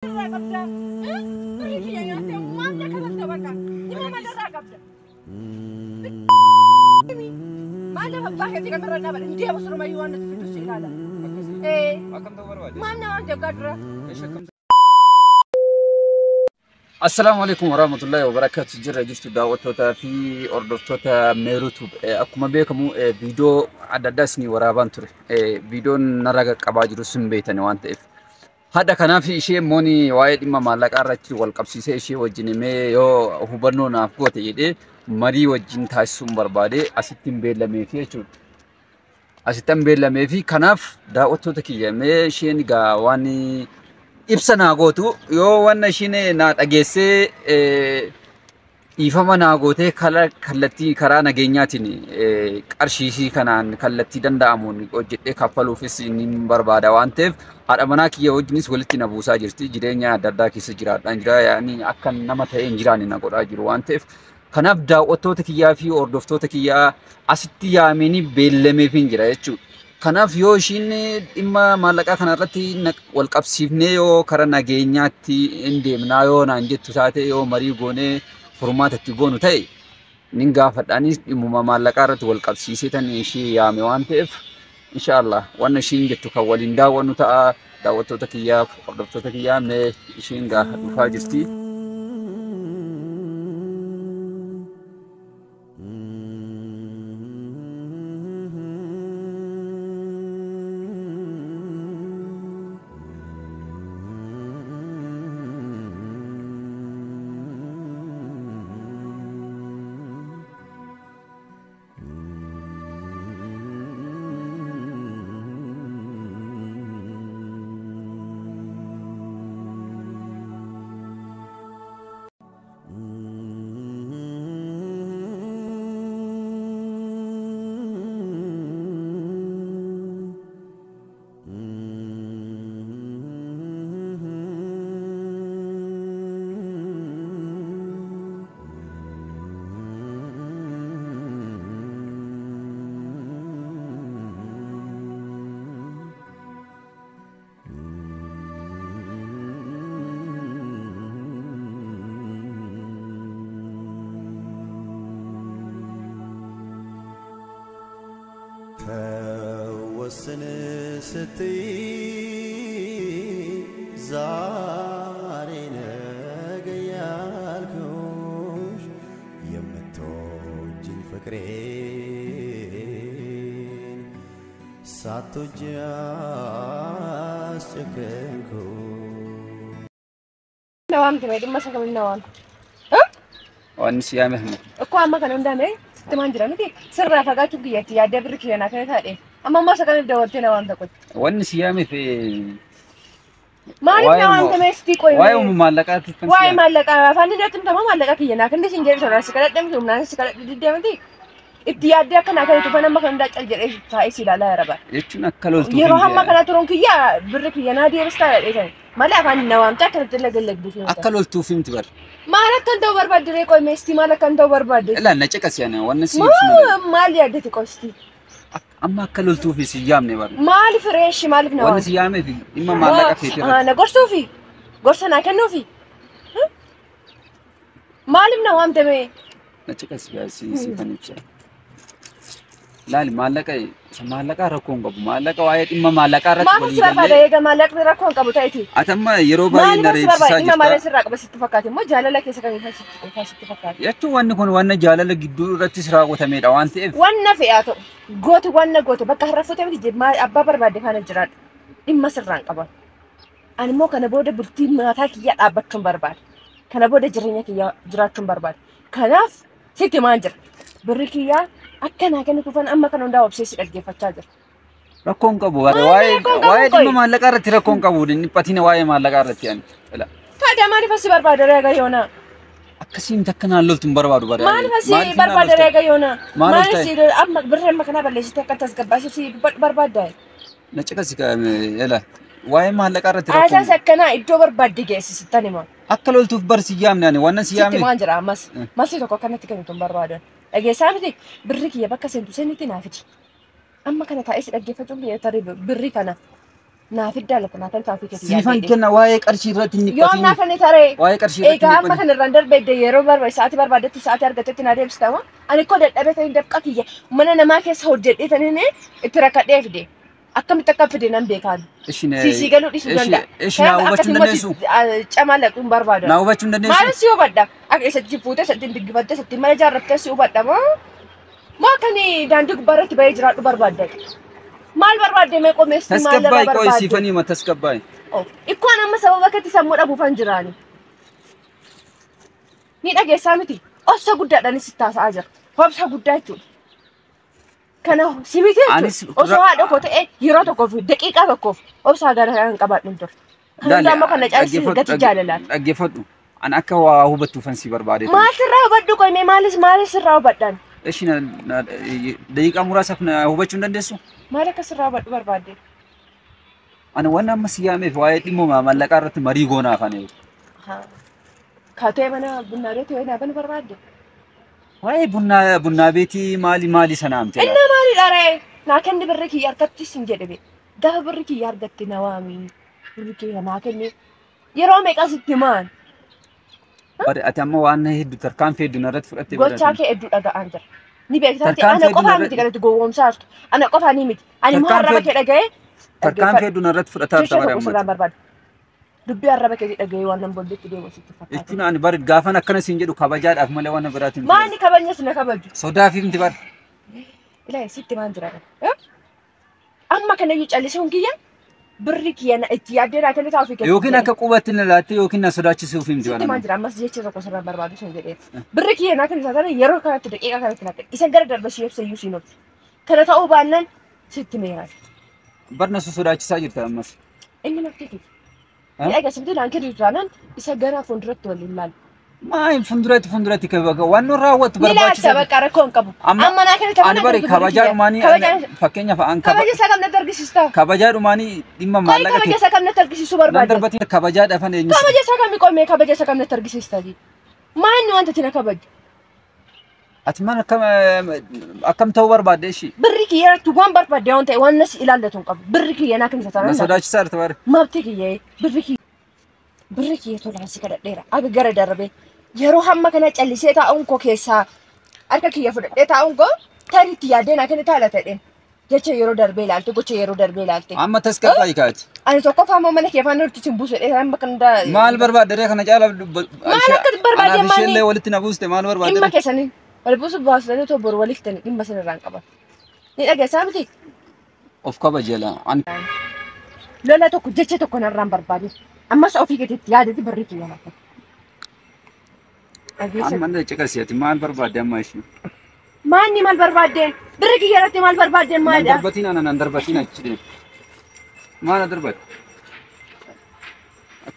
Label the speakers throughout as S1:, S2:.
S1: السلام عليكم ورحمة الله وبركاته. جرى جشت دعوتها في أردفتها ميروتوب. أكما بيكمو فيديو عدد داسني ورابانتر فيديو نرجع كباجر سنبيتني وانتف هذا كان في شيء موني وايد إما مالك أرتي والقبسي شيء وجنمي يو هبرنو نافقوت يدي مري وجن تاسم بربادي أستم بيلمي فيه شو أستم بيلمي فيه كناف دعوتها كي مي شيء نجا واني ibsana gootu yoo wanna ishine na dhageesse ifama na goote kallatti karaa nageenyaatiin qarshiishii kanaan kallatti danda'amuun hojjedhee kaffaluufis nin barbaada waan ta'eef haadha manaa kiyya wajjinis walitti na buusaa jirti jireenya adda addaa keessa jiraadhaan jira yaani akka nama ta'ee hin jiraanne na godhaa jiru waan ta'eef kanaaf daawwattoota kiyyaa fi hordoftoota kiyyaa asitti yaamanii beellameef hin jira jechuudha. Kanaaf yoo ishiin dhimma maallaqaa kanarratti wal qabsiifnee yoo karaa nageenyaatti hin deemnaa yoo naan jettu taate yoo marii goonee furmaata itti goonu ta'e nin gaafadhaanis dhimma maallaqaa irratti wal qabsiisee tan ishee yaame waan ta'eef inshallah wanna ishiin jettu kan waliin daawwannu ta'a daawwattoota kiyyaaf hordoftoota kiyyaa mee ishiin dhufaa jirti.
S2: وسن ستي زارنا جيالكوش يمتوجي فكرين ساتو جاس سكنكو
S3: نوام تبعي ما سكمل نوام
S1: وأنا سيامه
S3: أكو أما كانوا دامي تمان جرا متي سر فقاتو كياتي يا دبر كيانا كذا أما ما سكمل دورتي نوام تقول
S1: وأنا سيامه في
S3: ما نوام تبعي ستيكوي
S1: واي مالكات
S3: واي مالكات فاني دتم تمام مالكات كيانا كندي سنجر سر سكرت دم كم سكرت دمتي اتيادي كنا كده تفهم ما كنا تأجر إيش تايسي لا لا ربع
S1: يتشون أكلوا
S3: يروح ما كنا ترون كيا برك كيانا دي رستار إيش ما لا فاني نوام تأكل تلقى دفين
S1: أكلوا التوفين تبر
S3: ما لا كنتوا برباد ريكوي مستي ما لا كنتوا برباد
S1: لا نجك أسيانا والنسيم
S3: ما لي أدتي كوستي
S1: أما أكلوا التوفي سيامني بر
S3: ما لي فريش ما لي نوام
S1: والنسيامه في إما مالك في
S3: أنا قرصو في قرص أنا كنو في ما لي نوام تبي
S1: نجك أسياسي فنيبشة لا مالك مالك ركون قبو مالك وايد إما مالك رك
S3: ما في سبب هذا يا مالك ركون قبو تايتي
S1: أتما يروبا ينري
S3: ساجد ما لسه بس اتفقاتي ما جالا لك يسكن فاس اتفقاتي
S1: يتو وانا كون وانا جالا لك جدو رتسرا وتميد أوان تيف
S3: وانا فياتو قوت وانا قوت بقى هرفو تمي جد ما أبا برباد كان جراد إما سرّان قبل أنا مو كان بوده برتي ما تاك يا أبكم برباد كان بوده جرينك يا جراتكم برباد كناف سيتي مانجر بريكيا أكنا كانوا كفن أما كانوا داو بسيس الجيف التاجر
S1: ركون قبو هذا وايد إما مالك أرت ركون قبو لأن باتينا وايد مالك أرت يعني لا
S3: هذا ما نفسي برباد رجع يونا
S1: أكسين تكنا لولتم برباد برباد
S3: ما نفسي برباد رجع يونا ما نفسي أما برهم ما كنا بلش تكتس قباسي في برباد ده
S1: نشكا سكا يلا وايد مالك أرت ركون
S3: أساسا كنا إدو برباد دقيس ستاني ما
S1: أكلوا التوف سيام يعني وانا سيامي
S3: ستي مانجرا ما سيتوكو كانت تكنتم برباد أجي سامتي بريكي يا بكا سنتو سنتي نافتي أما كانت عايز أجي فتوم لي ترى بريك أنا naafiddaa lafa naatal taafii keessa
S1: Siifan kenna waa'ee qarshii irratti hin
S3: yoo naa kan taree
S1: waa'ee qarshii irratti
S3: egaa amma kan irraan darbeedde yeroo sa'aatii barbaadetti sa'aatii argatetti na deebistama ani koo dadhabee ta'in dafqa kiyya mana namaa keessa hojjedhee taniin itti rakkadhee fide akkamitti akka fide nan beekaan siisii galuu dhiisuu danda'a
S1: ishi naa hubachuu dandeessu
S3: camaa laquun barbaada
S1: naa hubachuu dandeessu
S3: maal si hubadha akka isatti fuutee isatti diggifattee isatti mana ijaarrattee si hubadha moo kan daandii gubbaarratti bahee jiraadhu barbaadda maal barbaadde mee qomeessi maal
S1: tasgabbaay
S3: barbaadde
S1: qoy siifanii ma tasgabbaay
S3: ikkoon amma sababa katti sammuu dhabuufan jiraani ni dhageessaa miti obsa guddaadhaan sitti haasa'aa jira obsa guddaa jechuudha kana simiti osoo haadha koo ta'e yeroo tokkoof daqiiqaa tokkoof obsa gara kan qabaadhu ture kan amma kana caalsi gati jaalalaati
S1: dhaggeeffadhu an akka waa hubattuufan si barbaade
S3: maal sirraa hubadhu qoy mee maalis sirraa hubadhaan
S1: ishi daqiiqaa muraasaaf na hubachuu hin dandeessu
S3: maal akka sirraa hubadhu barbaadde
S1: ani waan amma si yaameef waa'ee dhimma mallaqaa irratti marii goonaa afaan
S3: kaatee mana bunnaa beetii wayii naafan barbaadde
S1: waa'ee bunnaa beetii maali sanaamte
S3: inni maali dharee naa kenni birri kiyya argattis hin jedhe gaafa birri kiyya argatte na waami birri kiyya naa kenni yeroo meeqa sitti maan
S1: bari ati amma waan hedduu tarkaanfii hedduu narratti fudhattee
S3: gochaa kee hedduu dhaga'aan jira ni beektaa ta'e ana qofaa miti galatti gowwoomsaartu ana qofaa ni miti ani immoo harraba kee dhaga'ee
S1: tarkaanfii hedduu narratti fudhataa
S3: barbaada dubbii harraba kee dhaga'ee waan nan booddeetti deemu sitti fakkaata
S1: jechuun ani bari gaafan akkana siin jedhu kabajaadhaaf malee waan biraatiin
S3: maani kabajnes na kabaju
S1: sodaafii miti bari
S3: ilaa sitti maan jira amma kana iyyuu callisee hunkiyya birri kiyya na itti yaaddee naa kenni taa'uuf
S1: yookiin akka qubatti na laatte yookiin na sodaachisuuf himti
S3: sitti maan jira ammas jecha tokko sirraa barbaadu sun jedhee birri kiyya naa kenni taatana yeroo kanatti daqiiqaa kanatti laatte isa gara darba ishee ibsayyuu siin obsi kana ta'uu baannaan sitti meeraati
S1: barna sodaachisaa jirta ammas
S3: inni nafti ni agarsiifte laan kenni taanaan isa gara fuulduratti waliin laal
S1: maal fuulduratti waan nu raawwatu
S3: barbaachisa ni bakka rakkoo hin qabu amma naa kenni taanaan
S1: ani bari kabajaadhumaanii fakkeenyaaf an
S3: kabaja isaa kam natti argisiista
S1: kabajaadhumaanii dhimma maallaqa
S3: kabaja isaa kam natti argisiisuu barbaada
S1: darbati kabajaadhaaf an eenyu
S3: kabaja isaa kam qoomee kabaja isaa kam natti argisiista maanni wanta tina kabaju
S1: ati man akkam ta'uu barbaadde ishi
S3: birri kiyyaatti waan barbaadde waan ta'e waan nas ilaallatu hin qabu birri kiyya naa kenni taanaan
S1: na sodaachisaa jirta bari
S3: mabti kiyya birri kiyya tolaan si kadhadheera aga gara darbee yeroo hamma kana callisee taa'uun koo keessaa harka kiyya fudhadhee taa'uun koo tarii itti yaaddee naa kenni taala ta'een jecha yeroo darbee ilaalte gocha yeroo darbee ilaalte
S1: amma tasgabbaa'ii kaati
S3: ani tokko faama mana kee faana urti simbuusu dheeraa amma kan
S1: maal barbaadde kana caala
S3: maal akka barbaadde maal
S1: ishee walitti na buuste maal barbaadde
S3: dhimma keessanii wal buusu baasanii too boru waliif tani dhimma sanarraan qaban ni dhageessaa miti
S1: of kabajela
S3: lola tokko jecha tokko narraan barbaadu ammas ofii keetiitti yaadati birri kiyya laata
S1: amma ndee caqasiati maal barbaadde amma ishee
S3: maanni maal barbaadde birri kiyya irratti maal barbaadde maal
S1: darbatiin anan darbatiin achi deem maal darbat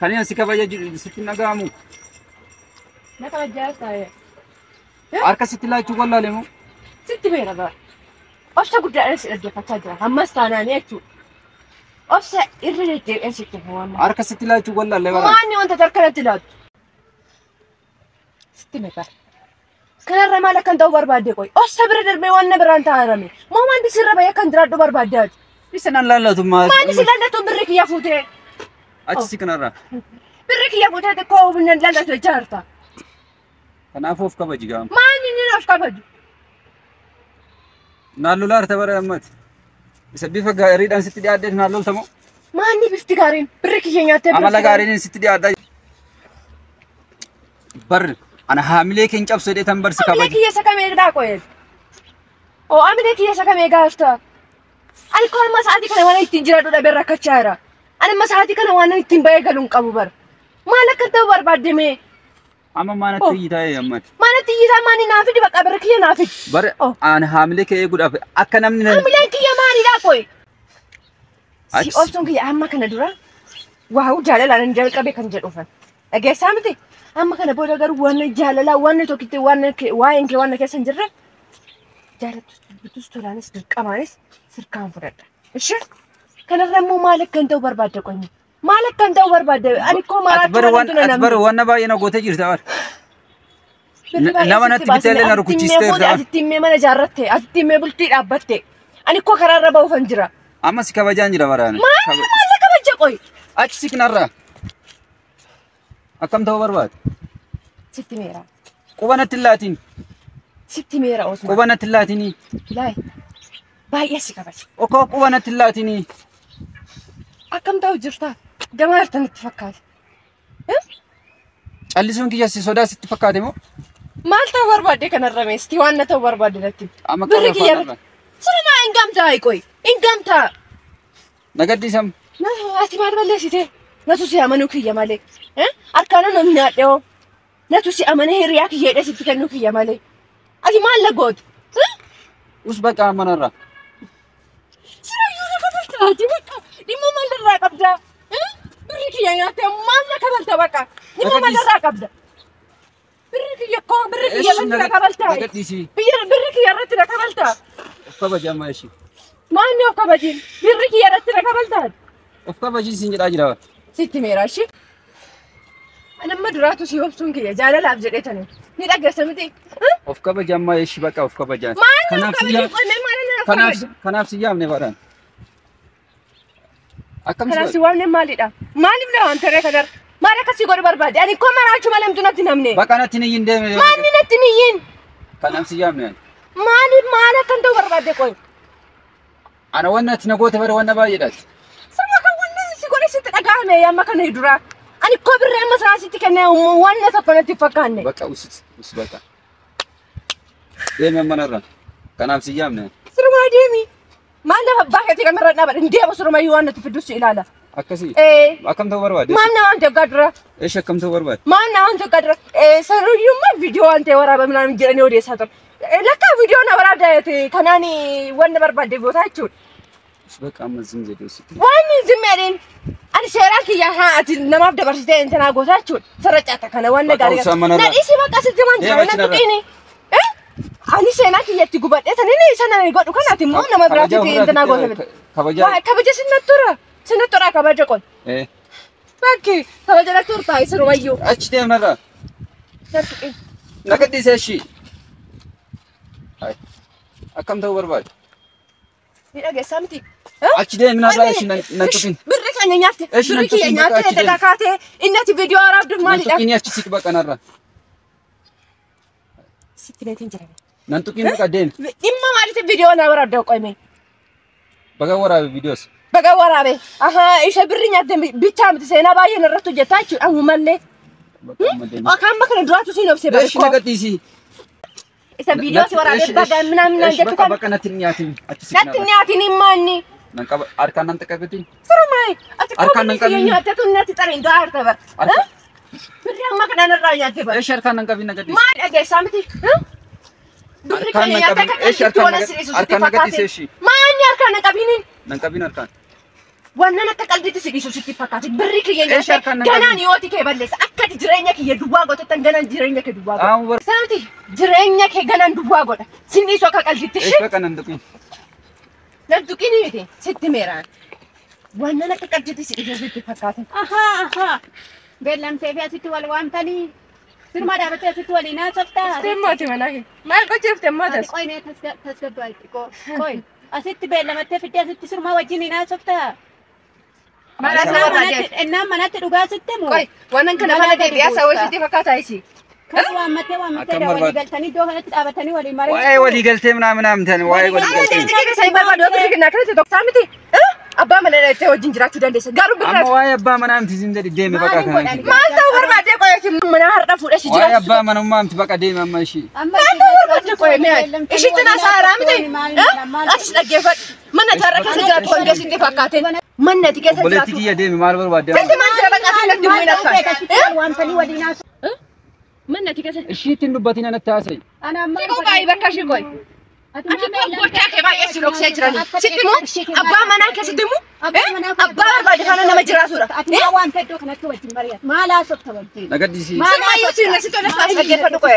S1: kaniin si kabaja sitti nagaamu
S3: na kabajaa taa'e
S1: harka sitti laachuu wallaale moo
S3: sitti beera bara obsa guddaadhaan si dhaggeeffachaa jira ammas taanaanii jechuudha obsa irra deddeebi'een sitti bu'anna
S1: harka sitti laachuu wallaale bara
S3: maanni wanta tarkanatti laatu sitti meeqa kanarra maal akkan ta'uu barbaadde qoy obsa bira darbee waan na biraan taa'arame moo wanti sirra bahee akkan jiraadhu barbaaddaati
S1: isan laallatu
S3: maanni si laallatu birri kiyya fuutee
S1: achi si kanarra
S3: birri kiyya fuutee xiqqoo humna laallatu jechaa jirta
S1: kanaafuu of kabaji gaama
S3: maanni ni of kabaju
S1: naalloo laarte bara ammati isa bifa gaariidhaan sitti dhiyaaddeef naalloo tamoo
S3: maanni bifti gaariin birri kiyya nyaattee
S1: amala gaariin sitti dhiyaaddaa barri ana haamilee keen cabsu jedhee tan barsi kabaji
S3: haamilee kiyya isa kamee qoyee haamilee kiyya isa kamee gaafta ani koo amma sa'aatii kana waan ittiin jiraadhu dhabee rakkachaa jira ani amma sa'aatii kana waan ittiin bahee galuun qabu bara maal akka ta'u barbaadde mee
S1: amma maanatti iyyitaa ammati
S3: maanatti iyyitaa maani naafidi bakka birri kiyya naafidi
S1: bari ani haamilee kee eeguudhaaf akka namni
S3: haamileen kiyya maalidhaa qoye si obsuun kiyya amma kana dura waa jaalalaan hin jalqabe kan jedhuufan dhageessaa miti amma kana booda garuu waan jaalalaa waan tokkitti waa'een kee waan keessa hin jirre jaalattus tolaanis dirqamaanis sirkaan fudhadha ishee kanarra immoo maal akkan ta'u barbaadde qoyni maal akkan ta'u barbaadde ani koo maraatti
S1: bara waan baay'ee na gootee jirta bara nama natti bitee na rukuchiistee jirta
S3: asitti himmee mana ijaarratte asitti himmee bultii dhaabbatte ani koo karaarra ba'uufan jira
S1: amma si kabajaan jira bara
S3: maal qoy.
S1: Achi si kanarraa. Akkam ta'uu barbaada?
S3: Sitti meera.
S1: Qubanatti laatiin.
S3: Sitti meera Osman.
S1: Qubanatti laatinii.
S3: Laay. Baay'ee si kabaja.
S1: Okoo qubanatti laatinii.
S3: Akkam ta'u jirta? Gamaa hartanitti fakkaate.
S1: Callisuun kiyya si sodaa sitti fakkaate moo?
S3: Maal ta'uu barbaadde kanarra meesti waan na ta'uu barbaadde natti.
S1: Amma
S3: Birri
S1: qaba
S3: kiyya.
S1: faanarra.
S3: Sirna ingamtaa qoy. Ingamtaa.
S1: Nagaddiisam.
S3: Ati maal balleessite? Natu si amanuu kiyya malee. Harkaana namni haadheewoo. Natu si amanee hiriyaa kiyyeedha sitti kennuu kiyya malee. Ati maal lagooti?
S1: Us baqa manarra.
S3: Sirayyuu na kabaltaa ati baqa. Dhimma maalirraa qabda? Birri kiyya nyaattee maal na kabalta baqa? Dhimma maalirraa qabda? Birri kiyya koo birri kiyya irratti na kabaltaa?
S1: Nagaddiisi.
S3: Birri kiyya irratti na kabaltaa?
S1: Of kabaja amma ishii.
S3: Maanni of kabajiin? Birri kiyya irratti na kabaltaa?
S1: Of kabajii siin jedhaa jira.
S3: Sitti meera ishii. Anamma duraatu si obsuun kiyya jaalalaaf jedheetani. Ni dhageessa miti?
S1: Of kabaja amma ishii baqa of kabajaa.
S3: Maanni of kabajiin qonnee maaliin of kabaji?
S1: Kanaaf si yaamne baadhaan. Akkam
S3: Kanaaf si waamne maalidha? Maaliif na waan taree kadar? Maal akkasii godhu barbaade? Ani koo maraachuu malee hamtu natti namne.
S1: Baqa natti ni hin deeme.
S3: Maanni natti ni hin?
S1: Kanaaf si yaamne.
S3: Maaliif maal akkan ta'u barbaadde qoy?
S1: Ana wanna ati na goote bara wanna baay'eedhaati.
S3: Sama kan wanna si godhe sitti dhagahame amma kana dura. Ani koo birree amma sana sitti kennee wanna tokko natti fakkaanne.
S1: Baqa us baqa. Deeme manarra. Kanaaf si yaamne.
S3: Siruma deemi. Maal lafa abbaa keetii kamirra dhaabadha? Deema surumayyuu waan natti fiddus ilaala.
S1: Akkasii.
S3: Eh.
S1: Akkam ta'uu barbaade?
S3: Maal na waan jaggaa dura?
S1: Eesh akkam ta'uu barbaade?
S3: Maal na waan jaggaa dura? Saruyyummaa viidiyoo waan ta'e waraaba minaan jedhanii odeessaa ture. Lakka viidiyoo na waraabdaa kanaan wanna barbaadde gootaa jechuudha.
S1: Baqa amma zim jedhee sitti.
S3: Waan zim jedheen ani seeraan kiyya haa ati namaaf dabarsitee intanaa gootaa jechuudha. Sarracaata kana wanna gaarii. Nadhiisi baqa sitti man jira na tuqiini. Ani seenaa kiyyatti gubadhee sanini sana godhu kanaati immoo nama biraatti intanaa goota. Kabaja sinattura. Sinattura kabaja qol. Bakki kabaja na turtaa isirumayyuu.
S1: Achi deemnarra. Nagaddiisee ishii. Akkam ta'uu barbaade?
S3: Ni dhageessaa miti.
S1: Achi deemnarra ishii nan tuqin.
S3: Birri keenya nyaatte. Birri kiyya nyaatte dagaa kaatee inni ati viidiyoo waraabdu maalidha?
S1: Nan tuqin achi siq baqanarra.
S3: Sitti neetiin jirame.
S1: Nan tuqin baqa deemi.
S3: Dhimma maalitti viidiyoo na waraabda qoyme?
S1: Baga waraabe viidiyoos.
S3: Baga waraabe. Isa birri nyaatte bichaa miti seenaa baay'ee narratti hojjetaa jechuudha ammallee. Akkaan bakka duraatu siin obsee
S1: bareekkoo. Eesh nagaddiisi.
S3: Isa viidiyoo si waraabee baga minaan jettu kan.
S1: Baqa natti nyaatin.
S3: Natti nyaatin himmaanni.
S1: Nan qaba harkaan nan xaqabetin.
S3: Sirumai. Ati harkaan nan qabin. Nyaatte tun natti xariin gaa harta bar. Birri amma kana narraa nyaatte bar.
S1: Eesh harkaan nan qabin nagaddiisi.
S3: Maal dhageessaa miti? Birri keenya nyaatte kan
S1: eesh harkaan nagaddiisi eeshi.
S3: Maanni harkaan nan qabinin?
S1: Nan qabin harkaan.
S3: Wannan akka qalbiitti si dhiisu sitti fakkaate birri kiyya nyaatte ganaan yooti kee balleessa akka jireenya kiyya duwwaa godhatan ganaan jireenya kee duwwaa godha. Saamti jireenya kee ganaan duwwaa godha. Sin dhiisu akka qalbiitti shi.
S1: Baqa nan tuqin.
S3: Nan tuqin miti sitti meeraan. Wannan akka qalbiitti si dhiisu sitti fakkaate.
S4: Beellamtee fi asitti wal waamtanii firmaa dhaabattee asitti waliin haasoftaa.
S3: Sirmaati manaa kee. Maal qocheefte ammatas?
S4: Qoy mee tasgabbaa itti qoy. Asitti beellamattee fiddee asitti firmaa wajjin hin haasoftaa. Innaan manatti dhugaa sitte moo?
S3: Qoy wannan kana mana deebi'aa sawwee sitti fakkaataa isi.
S4: Waammattee walii galtanii iddoo kanatti dhaabatanii waliin marii.
S1: Waa'ee walii galtee ምናምን tani waa'ee walii galtee.
S3: Ati kee sai barbaadu akka kee naakirate tokko miti. Abbaa mana dhaqee wajjin jiraachuu dandeessa. Garuu birraa.
S1: Amma waa'ee abbaa manaa miti siin jedhi deeme baqa kana.
S3: Maal ta'uu barbaadee qoyati mana har'a fuudhee si jiraachuu.
S1: Waa'ee abbaa manummaa miti baqa deeme amma ishii.
S3: Maal ta'uu barbaadee qoyee mee? Ishitti na saaraa miti. Atis dhaggeeffadhu. Mana tarra keessa jiraatu kan geessitti fakkaate. Manni ati keessa jiraatu.
S1: Boleetti kiyya deeme maal barbaadee?
S3: Wanti maal jira baqa asirratti mul'ata.
S4: Waamtanii waliin haasoftaa.
S3: Manni ati keessa.
S1: Ishiitti dubbatiin anatti haasa'e.
S4: Ana amma.
S3: Siquu baay'ee bakka ishii qoy. Ati gochaa kee baay'ee si dhoksee jirani. Sitti moo abbaa manaa keessatti moo abbaa barbaade kana nama jiraatudha.
S4: Ati waan iddoo kanatti wajjin mari'atu. Maal haasofta wajjin?
S1: Nagaddiisi.
S3: Simmayyuu si na sitti odeessaa si dhaggeeffadhu qoy.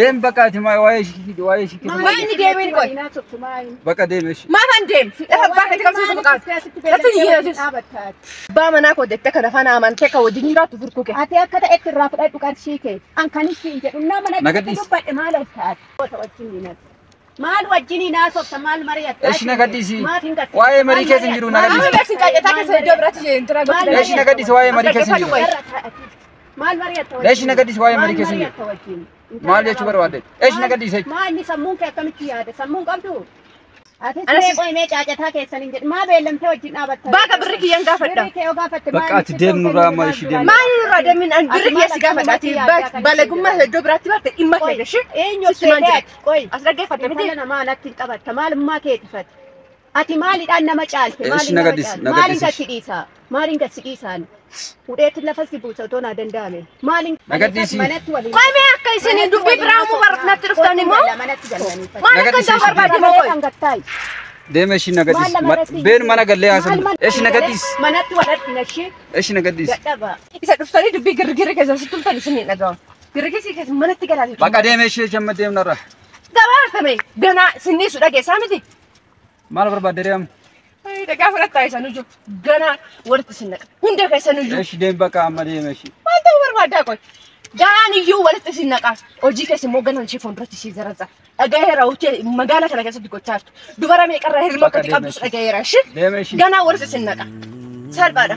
S1: Deem baqa ati waa'ee ishii.
S3: Maa inni deebiin qoy.
S1: Baqa deeme ishii.
S3: Maafan deem. Abbaa keetti qabsiisu maqaatu. Latti jijjiiratis. Abbaa manaa koo jettee kana faana amantee kan wajjin jiraatu furkuu kee.
S4: Ati akka ta'etti irraa fudhadhu qarshii kee. An kanis siin jedhu nama natti dubbadhe maal taate? Wajjin diinati. Maal wajjin haasofta maal mari'atta?
S1: Eesh na gaddisi.
S4: Maaf hin gaddisi.
S1: Waa'ee marii keessa hin jiru na gaddisi.
S3: Amma beeksi caacataa keessa iddoo biraatti jira gooti.
S1: Eesh na gaddisi waa'ee marii keessa hin jiru.
S4: Maal mari'atta?
S1: Eesh na gaddisi waa'ee marii keessa hin jiru. Maal jechuu barbaadde? Eesh na gaddisi.
S4: Maal ni sammuun kee akkamitti yaada? Sammuun qabdu? Ati see qoymee caacataa keessan hin jedhu. Maa beellamtee wajjin dhaabatta?
S3: Baaka birri kiyyaan gaafadha.
S4: Birri kee yoo gaafatte
S1: Bakka ati deemnu irraa amma ishii deemnu.
S3: Maal irraa deemin an birri kiyya si gaafadha. Ati balagummaa iddoo biraatti barte dhimma kee gashi.
S4: Eenyu seetee qoy.
S3: As dhaggeeffatte miti.
S4: Intala namaa natti hin qabatta. Maalummaa kee tifate. Ati maaliidhaan nama caalte?
S1: Eesh na gaddisi.
S4: Maaliin gadi dhiisa? Maaliin gadi dhiisaan? Udheetti lafa si buusa otoo naa danda'ame. Maaliin
S1: Nagaddiisi.
S4: manatti waliin.
S3: Qoymee akka isin dubbii biraa mu baratnatti dhuftan immoo.
S4: Manatti galanii.
S3: Maal akka isaa barbaade moo qoy.
S4: Kan gattaay.
S1: Deema eesh na gaddisi. Been mana gallee haasamu. Eesh na gaddisi.
S4: Manatti wadhatti nashi.
S1: Eesh na gaddisi.
S4: Gadhaba.
S3: Isa dhuftanii dubbii girgirri keessa si tultan isin hin dhaga'a. Girgirri keessa manatti galaati.
S1: Bakka deema eesh jamma deemna irraa.
S3: Gabaartame gana sinniisu dhageessaa miti.
S1: Maal barbaadde deemu?
S3: Dhagaa fudhattaa isa nuju gana walitti sin naqa. Hunda keessa nuju.
S1: Eesh deem bakka amma deema eesh.
S3: Maal ta'uu barbaaddaa qoy. Ganaan iyyuu walitti sin naqa. Hojii keessa immoo ganaan ishee fuulduratti ishee zarazza. Dhagaheera hojii magaalaa kana keessatti gochaa jirtu. Dubara meeqarraa hirma akkati qabdus dhagaheera.
S1: Deema eesh.
S3: Ganaa walitti sin naqa. Salphaadha.